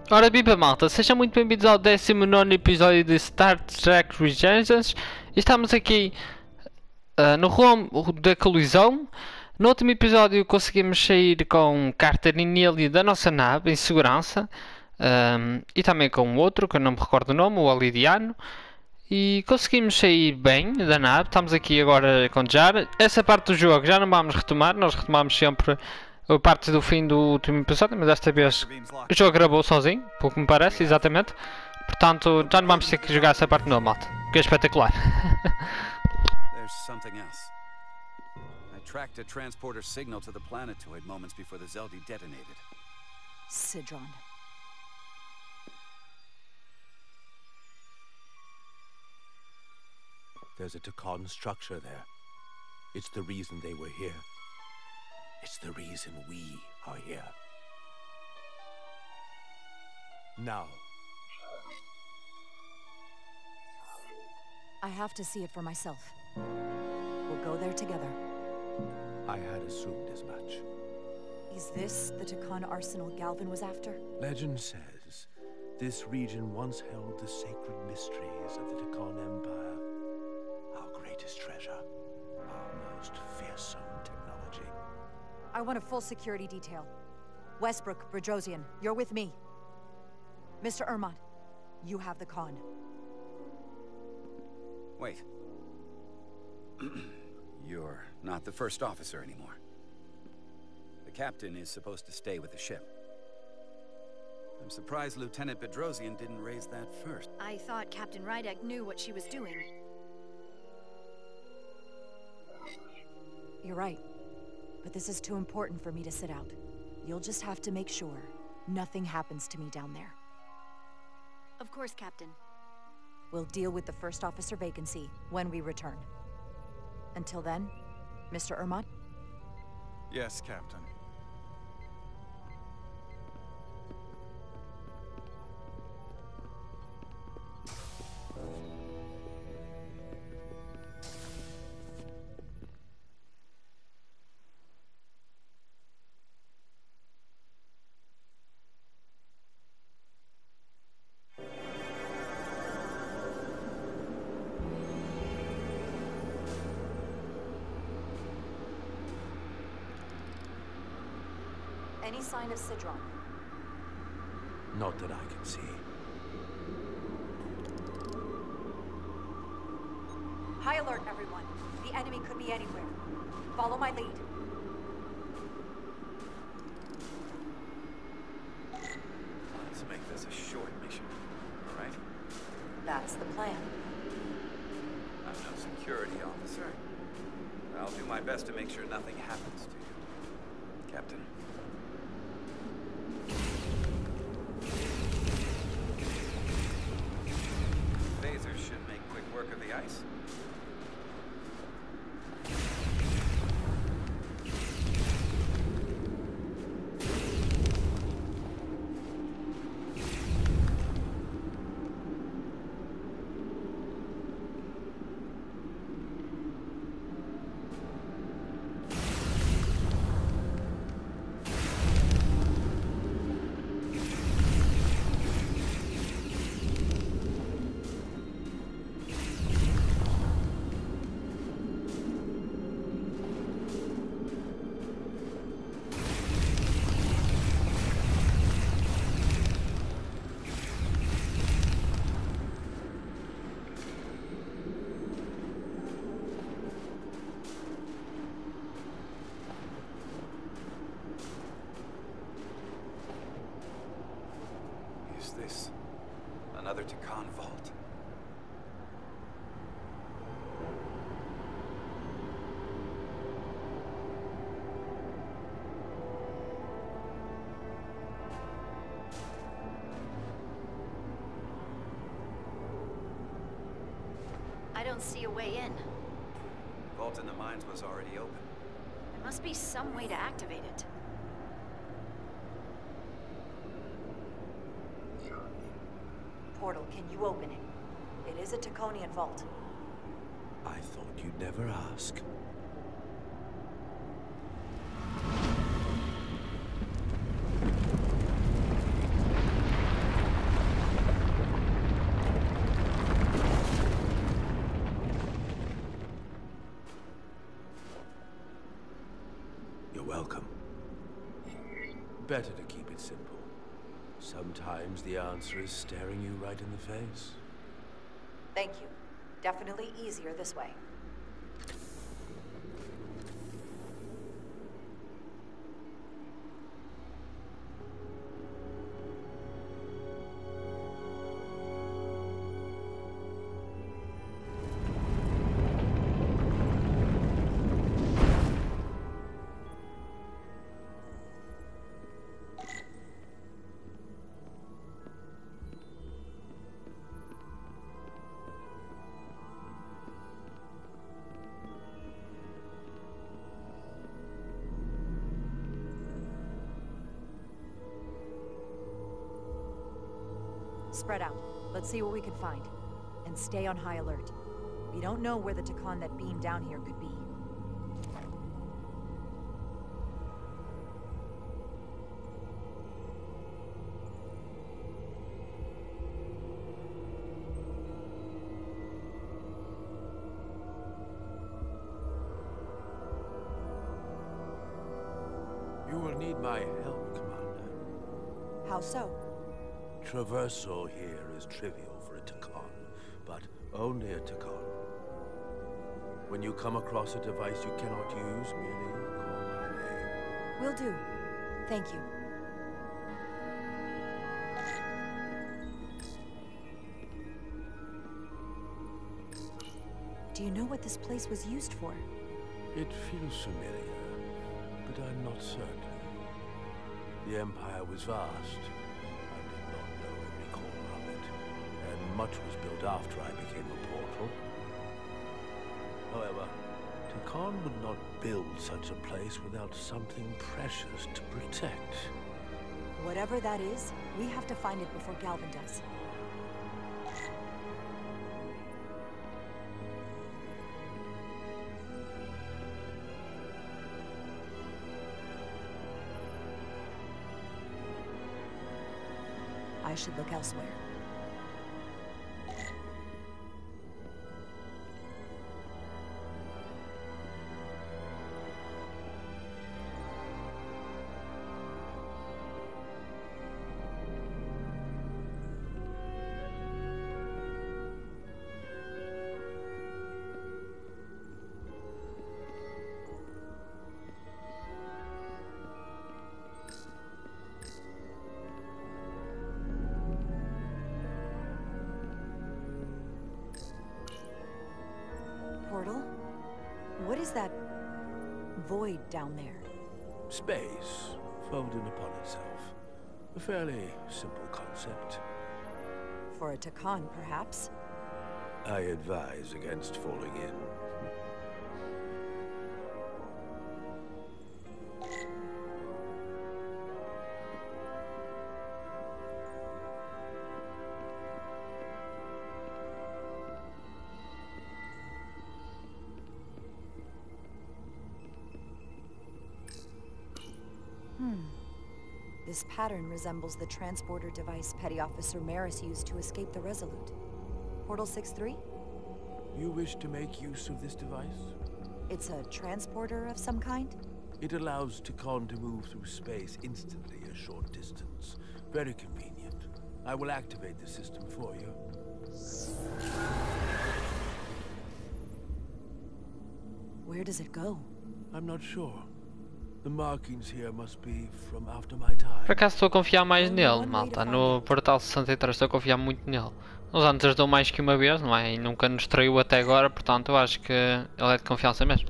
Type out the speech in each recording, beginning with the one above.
Ora viva malta, sejam muito bem-vindos ao 19º episódio de Star Trek Resurgence. Estamos aqui no rumo da colisão. No último episódio conseguimos sair com Carter e Neely da nossa nave em segurança. E também com outro, que eu não me recordo o nome, o Alidiano. E conseguimos sair bem da nave. Estamos aqui agora com Jar. Essa parte do jogo já não vamos retomar, nós retomamos sempre a parte do fim do último episódio, mas desta vez o jogo gravou sozinho, pelo que me parece, exatamente. Portanto, já não vamos ter que jogar essa parte não, malta, que é espetacular. There's something else. I tracked a transporter signal to the planetoid moments before the Zeldi detonated. Sidron. There's a Takan structure there. It's the reason they were here. It's the reason we are here. Now. I have to see it for myself. We'll go there together. I had assumed as much. Is this the Takan arsenal Galvin was after? Legend says this region once held the sacred mysteries of the Takan Empire. Our greatest treasure. Our most fearsome technology. I want a full security detail. Westbrook, Brodrosian, you're with me. Mr. Ermont, you have the con. Wait. You're not the first officer anymore. The captain is supposed to stay with the ship. I'm surprised Lieutenant Bedrosian didn't raise that first. I thought Captain Rydek knew what she was doing. You're right. But this is too important for me to sit out. You'll just have to make sure nothing happens to me down there. Of course, Captain. We'll deal with the first officer vacancy when we return. Until then, Mr. Ermont? Yes, Captain. Any sign of Sidron? Not that I can see. High alert, everyone. The enemy could be anywhere. Follow my lead. Let's make this a short mission, all right? That's the plan. I'm no security officer. I'll do my best to make sure nothing happens to you, Captain. Phasers should make quick work of the ice. Is this another Takan vault? I don't see a way in. Vault in the mines was already open. There must be some way to activate it. Portal, can you open it? It is a Taconian vault. I thought you'd never ask. better to keep it simple. Sometimes the answer is staring you right in the face. Thank you. Definitely easier this way. Spread out. Let's see what we can find. And stay on high alert. We don't know where the Takan that beamed down here could be. You will need my help, Commander. How so? Traversal here is trivial for a Takan, but only a Takan. When you come across a device you cannot use, merely call my name. Will do. Thank you. Do you know what this place was used for? It feels familiar, but I'm not certain. The Empire was vast. I did not know every corner of it, and much was built after I became a portal. However, Takan would not build such a place without something precious to protect. Whatever that is, we have to find it before Galvin does. I should look elsewhere. Portal? What is that void down there? Space, folded upon itself. A fairly simple concept. For a Takan, perhaps? I advise against falling in. This pattern resembles the transporter device Petty Officer Maris used to escape the Resolute. Portal 6-3? You wish to make use of this device? It's a transporter of some kind? It allows Takan to move through space instantly a short distance. Very convenient. I will activate the system for you. Where does it go? I'm not sure. The markings here must be from after my time. Por acaso estou a confiar mais nele, malta. No Portal 63 estou a confiar muito nele. Os anos ajudou mais que uma vez, não é? E nunca nos traiu até agora, portanto eu acho que ele é de confiança mesmo.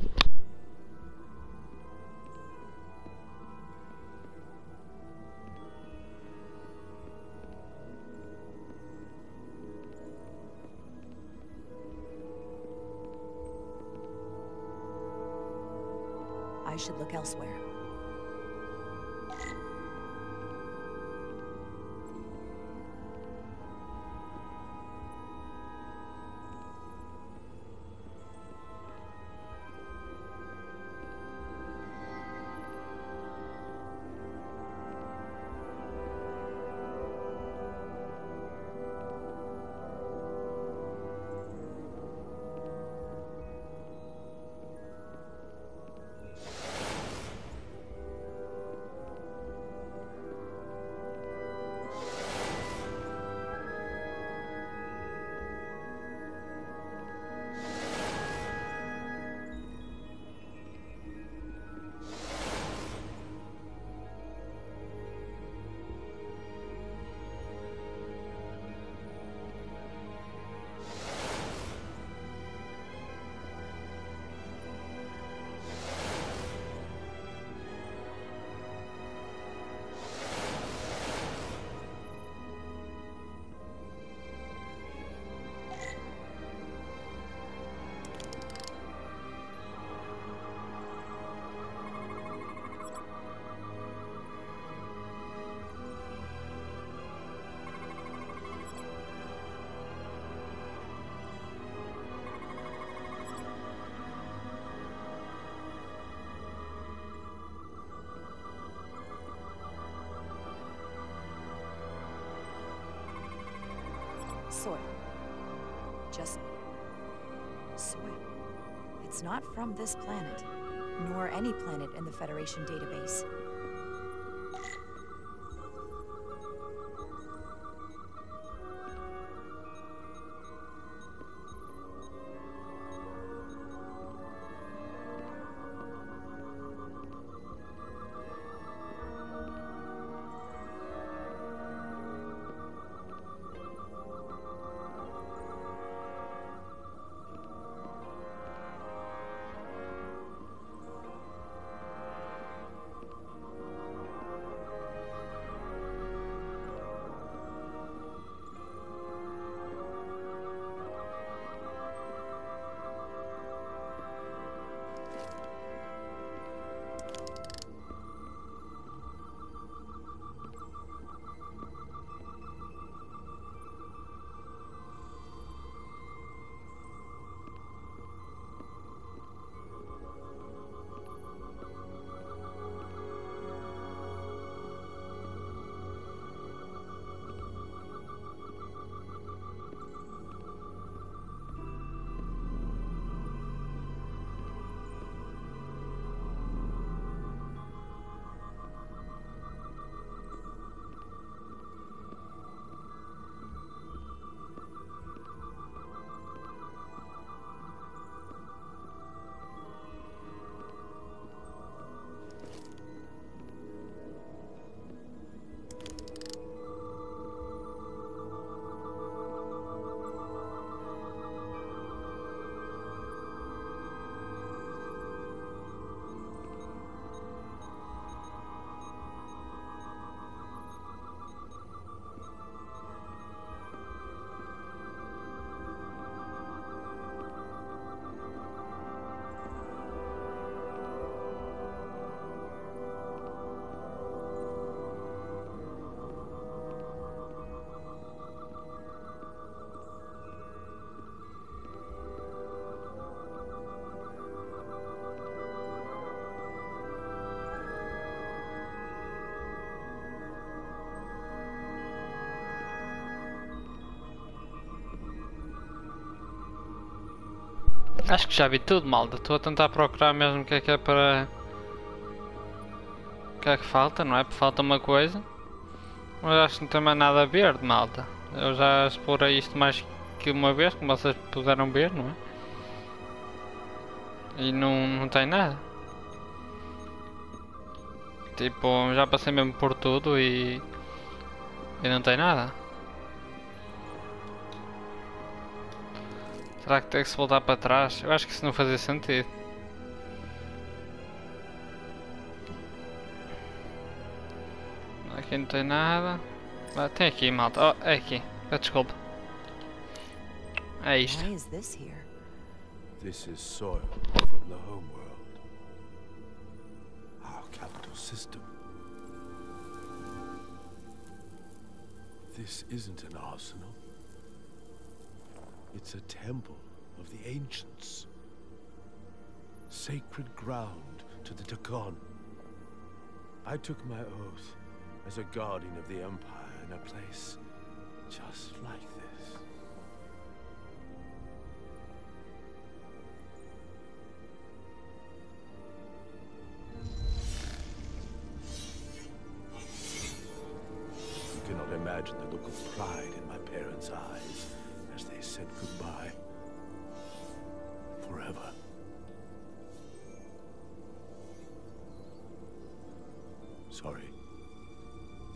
I should look elsewhere. soil. Just soil. It's not from this planet, nor any planet in the Federation database. Acho que já vi tudo, malta. Estou a tentar procurar mesmo o que é para... O que é que falta, não é? Porque falta uma coisa. Mas acho que não tem mais nada verde, malta. Eu já explorei isto mais que uma vez, como vocês puderam ver, não é? E não tem nada. Tipo, já passei mesmo por tudo e não tem nada. Será que tem que se voltar para trás? Eu acho que isso não fazia sentido. Aqui não tem nada. Ah, tem aqui, malta. Oh, é aqui. Desculpa. É isto. Why is this here? This is soil from the homeworld. Our capital system. This isn't an arsenal. It's a temple of the ancients. Sacred ground to the Takon. I took my oath as a guardian of the Empire in a place just like this. You cannot imagine the look of pride in my parents' eyes as they said goodbye. Forever. Sorry.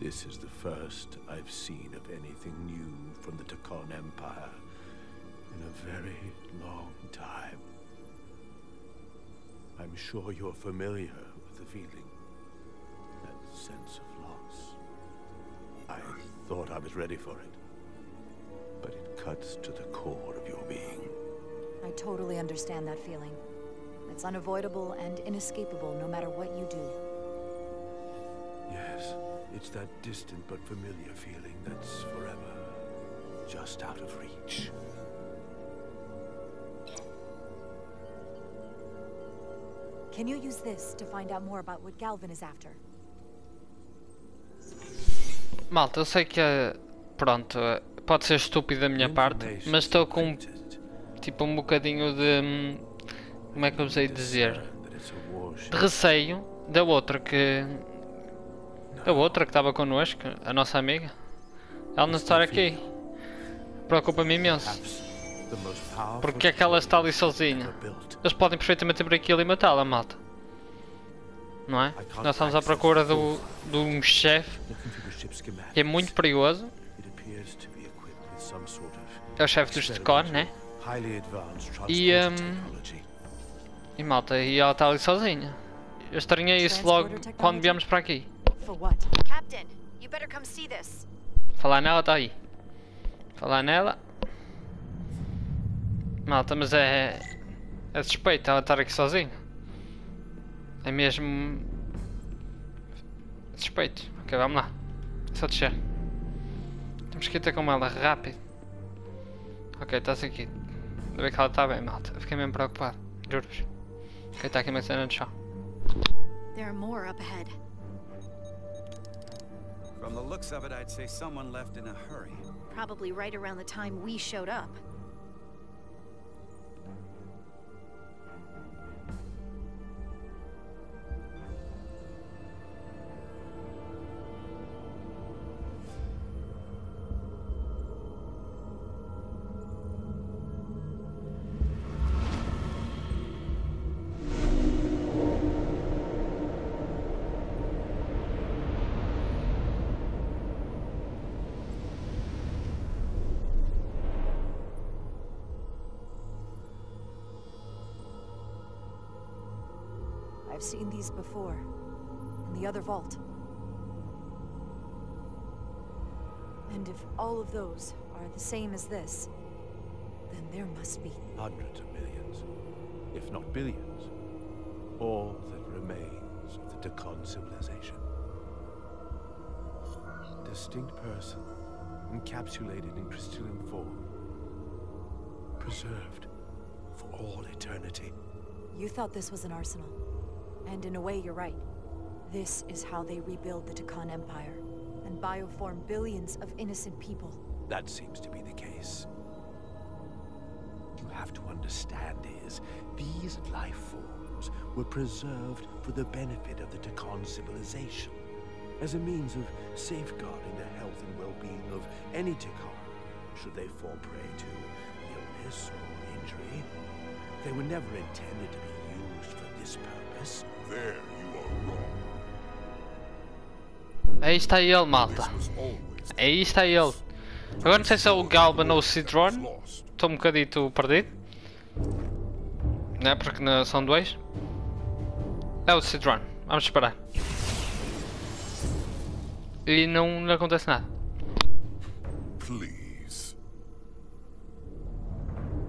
This is the first I've seen of anything new from the Takon Empire in a very long time. I'm sure you're familiar with the feeling. That sense of loss. I thought I was ready for it. But it cuts to the core of your being. I totally understand that feeling. It's unavoidable and inescapable no matter what you do. Yes, it's that distant but familiar feeling that's forever just out of reach. Can you use this to find out more about what Galvin is after? Malta, eu sei que pronto, Pode ser estúpido da minha parte, mas estou com tipo um bocadinho de... como é que eu sei dizer? De receio da outra que... A outra que estava connosco, a nossa amiga. Ela não estar aqui. Preocupa-me imenso. Porque é que ela está ali sozinha? Eles podem perfeitamente ir aquilo e matá-la, malta. Não é? Nós estamos à procura de um chefe que é muito perigoso. É o chefe dos Decon, né? E malta, e ela está ali sozinha. Eu estranhei isso logo quando viemos para aqui. Captain, you better come see this. Falar nela, está aí. Falar nela. Malta, mas é suspeito ela estar aqui sozinha. É mesmo suspeito. Ok, vamos lá. É só descer. Temos que ir ter com ela rápido. Ok, está-se aqui. Ainda bem que ela está bem, malta. Eu fiquei mesmo preocupado. Juro-vos. Ok, está aqui uma cena de chão. There are more up ahead. From the looks of it, I'd say someone left in a hurry. Probably right around the time we showed up. I've seen these before, in the other vault. And if all of those are the same as this, then there must be... Hundreds of millions, if not billions. All that remains of the Decon civilization. Distinct person, encapsulated in crystalline form. Preserved for all eternity. You thought this was an arsenal. And in a way, you're right. This is how they rebuild the Decon Empire, and bioform billions of innocent people. That seems to be the case. You have to understand is, these life forms were preserved for the benefit of the Decon civilization, as a means of safeguarding the health and well-being of any Decon, should they fall prey to illness or injury. They were never intended to be used for this purpose. There you are wrong. Aí está ele, malta. Aí está ele. Agora não sei se é o Galban ou o Citron. Estou um bocadito perdido. Não é? Porque não, são dois. É o Citron. Vamos esperar. E não acontece nada. Please.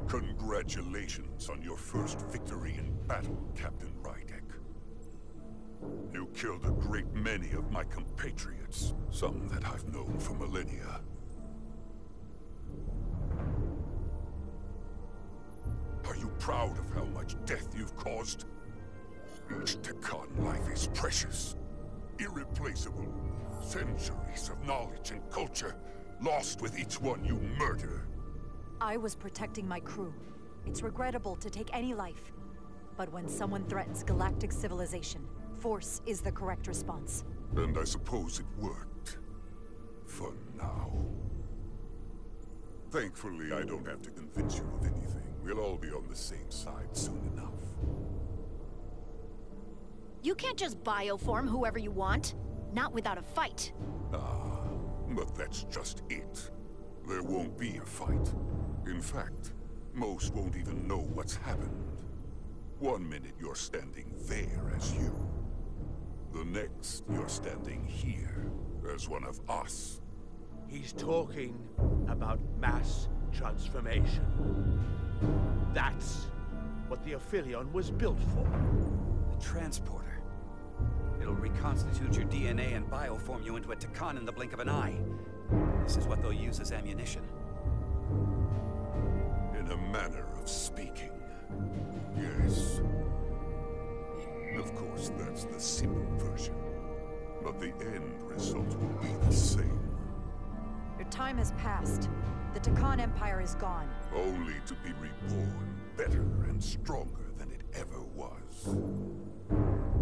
Congratulations on your first victory in battle, Captain Rydek. You killed a great many of my compatriots, some that I've known for millennia. Are you proud of how much death you've caused? Each Decon life is precious, irreplaceable. Centuries of knowledge and culture, lost with each one you murder. I was protecting my crew. It's regrettable to take any life. But when someone threatens galactic civilization, force is the correct response. And I suppose it worked. For now. Thankfully, I don't have to convince you of anything. We'll all be on the same side soon enough. You can't just bioform whoever you want. Not without a fight. Ah, but that's just it. There won't be a fight. In fact, most won't even know what's happened. 1 minute you're standing there as you. The next, you're standing here as one of us. He's talking about mass transformation. That's what the Aphelion was built for. The transporter. It'll reconstitute your DNA and bioform you into a Decon in the blink of an eye. This is what they'll use as ammunition. In a manner of speaking. Yes. Of course, that's the simple version. But the end result will be the same. You're time has passed. The Takan Empire is gone. Only to be reborn, better and stronger than it ever was.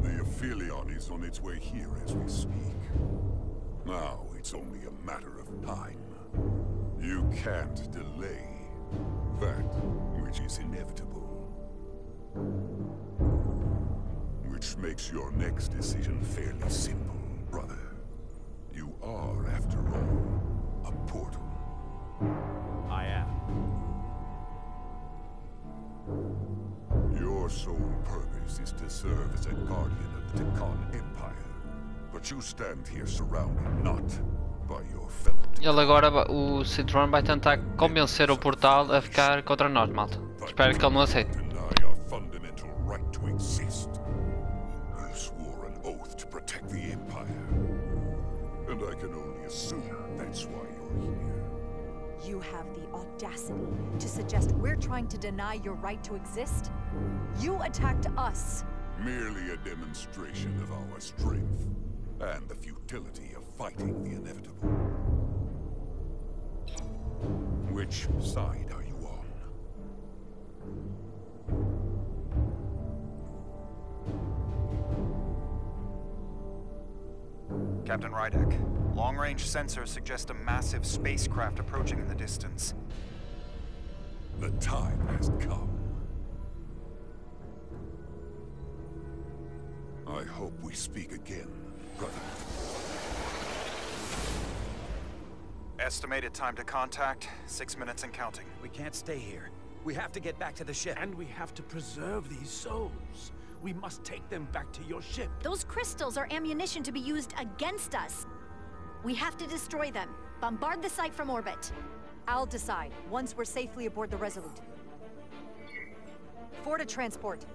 The Aphelion is on its way here as we speak. Now it's only a matter of time. You can't delay that which is inevitable. Which makes your next decision fairly simple, brother. You are, after all, a portal. I am. Your sole purpose is to serve as a guardian of the Takan Empire. But you stand here surrounded not by your fellow Ele agora, o Citron vai tentar convencer o portal a ficar contra nós, malta. Espero que ele não aceite. deny our fundamental right to exist. You swore an oath to protect the Empire. And I can only assume that's why you're here. You have the audacity to suggest we're trying to deny your right to exist? You attacked us. Merely a demonstration of our strength and the futility of fighting the inevitable. Which side are you on? Captain Rydek, long-range sensors suggest a massive spacecraft approaching in the distance. The time has come. I hope we speak again, brother. Estimated time to contact, 6 minutes and counting. We can't stay here. We have to get back to the ship. And we have to preserve these souls. We must take them back to your ship. Those crystals are ammunition to be used against us. We have to destroy them. Bombard the site from orbit. I'll decide, once we're safely aboard the Resolute. For to transport.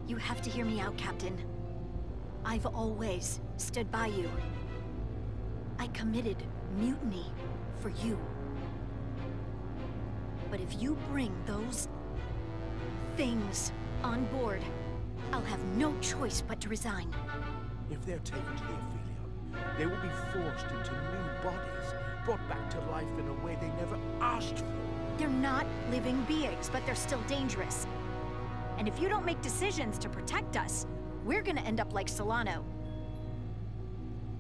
You have to hear me out, Captain. I've always stood by you. I committed mutiny for you. But if you bring those things on board, I'll have no choice but to resign. If they're taken to the Aphelion, they will be forced into new bodies, brought back to life in a way they never asked for. They're not living beings, but they're still dangerous. And if you don't make decisions to protect us, we're gonna end up like Solano.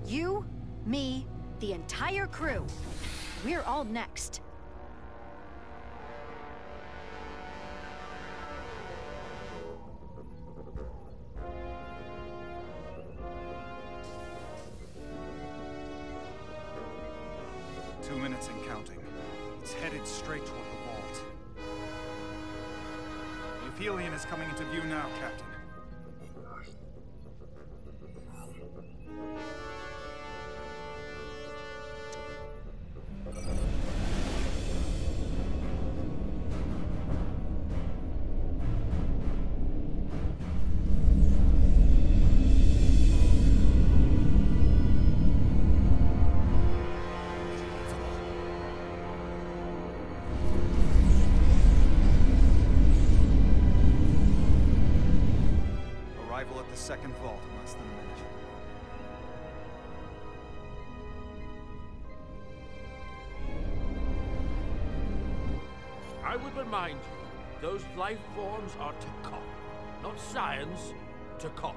You, me, the entire crew. We're all next. Two minutes and counting. It's headed straight toward the vault. The Aphelion is coming into view now, Captain. Arrival at the second vault in less than a minute. I would remind you, those life forms are Takan, not science. Takan.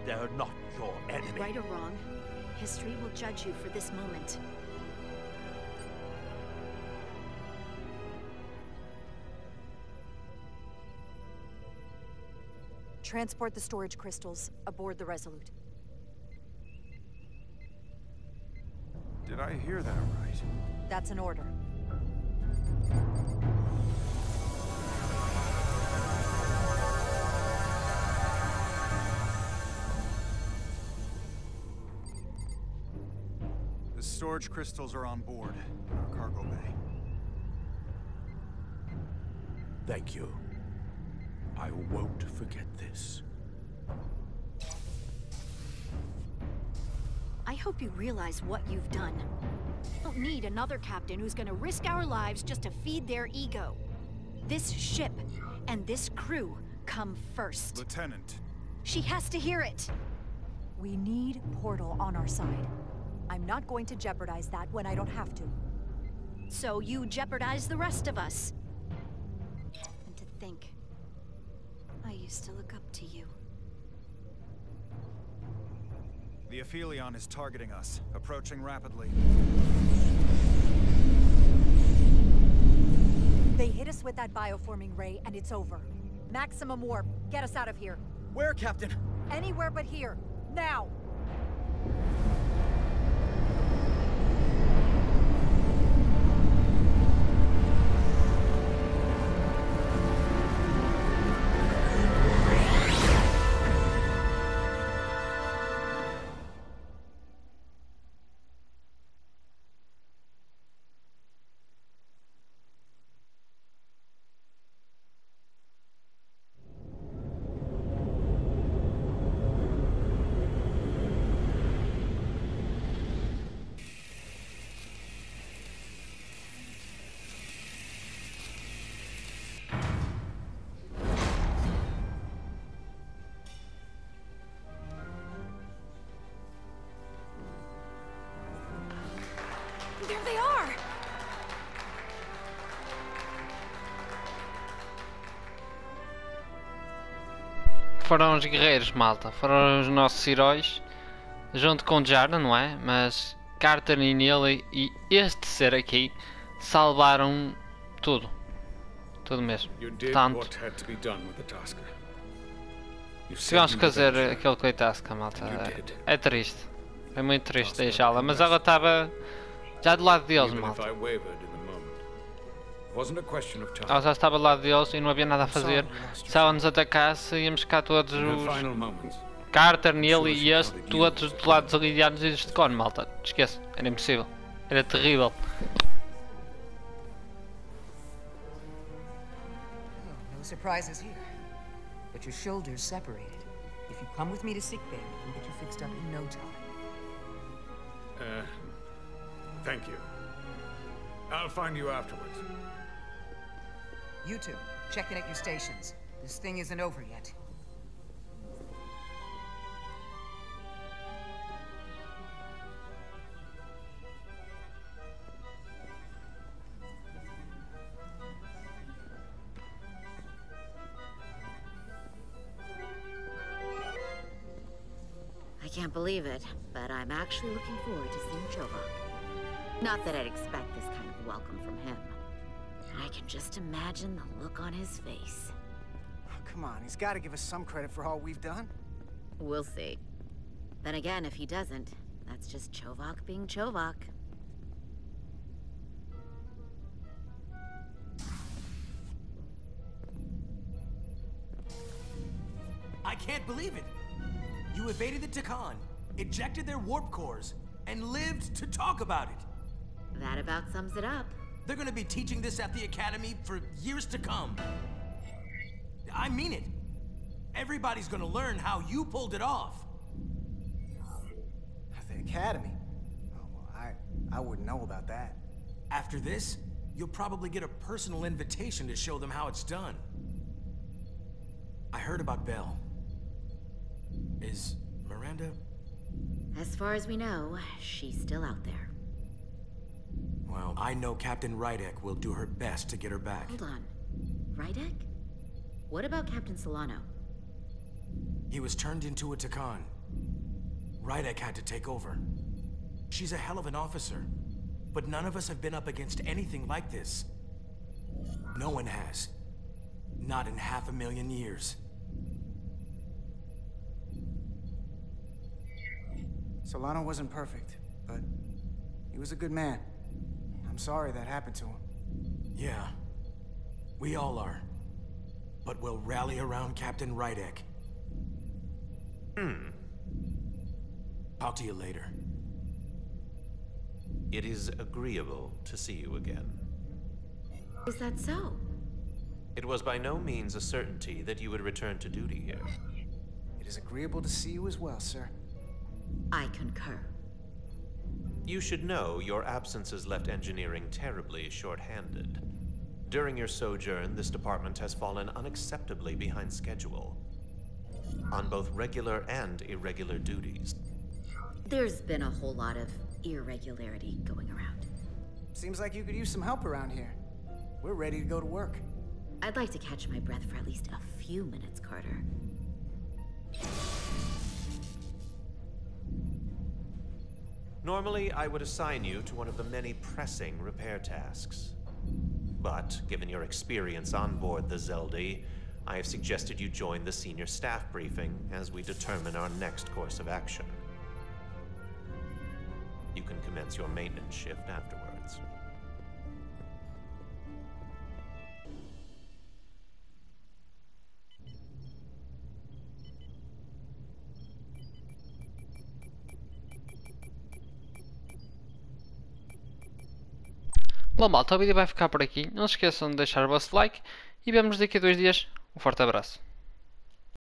They're not your enemy. Right or wrong, history will judge you for this moment. Transport the storage crystals aboard the Resolute. Did I hear that right? That's an order. The storage crystals are on board in our cargo bay. Thank you. I won't forget this. I hope you realize what you've done. We don't need another captain who's gonna risk our lives just to feed their ego. This ship and this crew come first. Lieutenant. She has to hear it. We need Portal on our side. I'm not going to jeopardize that when I don't have to. So you jeopardize the rest of us. And to think, I used to look up to you. The Aphelion is targeting us, approaching rapidly. They hit us with that bioforming ray, and it's over. Maximum warp. Get us out of here. Where, Captain? Anywhere but here. Now! There they are! Foram os guerreiros, malta. Foram os nossos heróis. Junto com Jarna, não é? Mas Carter e Neely e este ser aqui salvaram tudo. Tudo mesmo. Portanto, tivemos que fazer aquilo que tasca, malta. É triste. É muito triste deixá-la. Mas ela estava já do lado deles, malta. Ela já estava do lado deles e não havia nada a fazer. Se ela nos atacasse, íamos ficar todos os... Carter, Neely e este, todos do lado dos aliados e dos Decon, malta. Esquece, era impossível. Era terrível. No surprises here. But your shoulders separated. If you come with me to sickbay, we can get you fixed up in no time. Thank you. I'll find you afterwards. You two, check in at your stations. This thing isn't over yet. I can't believe it, but I'm actually looking forward to seeing Chovok. Not that I'd expect this kind of welcome from him. I can just imagine the look on his face. Oh, come on, he's got to give us some credit for all we've done. We'll see. Then again, if he doesn't, that's just Chovok being Chovok. I can't believe it! You evaded the Takan, ejected their warp cores, and lived to talk about it! That about sums it up. They're gonna be teaching this at the Academy for years to come. I mean it. Everybody's gonna learn how you pulled it off. At the Academy? Oh, well, I wouldn't know about that. After this, you'll probably get a personal invitation to show them how it's done. I heard about Belle. Is Miranda? As far as we know, she's still out there. Well, I know Captain Rydek will do her best to get her back. Hold on. Rydek? What about Captain Solano? He was turned into a Takan. Rydek had to take over. She's a hell of an officer, but none of us have been up against anything like this. No one has. Not in 500,000 years. Solano wasn't perfect, but he was a good man. I'm sorry that happened to him. Yeah, we all are. But we'll rally around Captain Rydek. Talk to you later. It is agreeable to see you again. Is that so? It was by no means a certainty that you would return to duty here. It is agreeable to see you as well, sir. I concur. You should know your absence has left engineering terribly short-handed. During your sojourn, this department has fallen unacceptably behind schedule on both regular and irregular duties. There's been a whole lot of irregularity going around. Seems like you could use some help around here. We're ready to go to work. I'd like to catch my breath for at least a few minutes, Carter. Normally, I would assign you to one of the many pressing repair tasks. But, given your experience on board the Zeldy, I have suggested you join the senior staff briefing as we determine our next course of action. You can commence your maintenance shift afterwards. Bom, malta, o vídeo vai ficar por aqui. Não se esqueçam de deixar o vosso like e vemos daqui a 2 dias. Um forte abraço.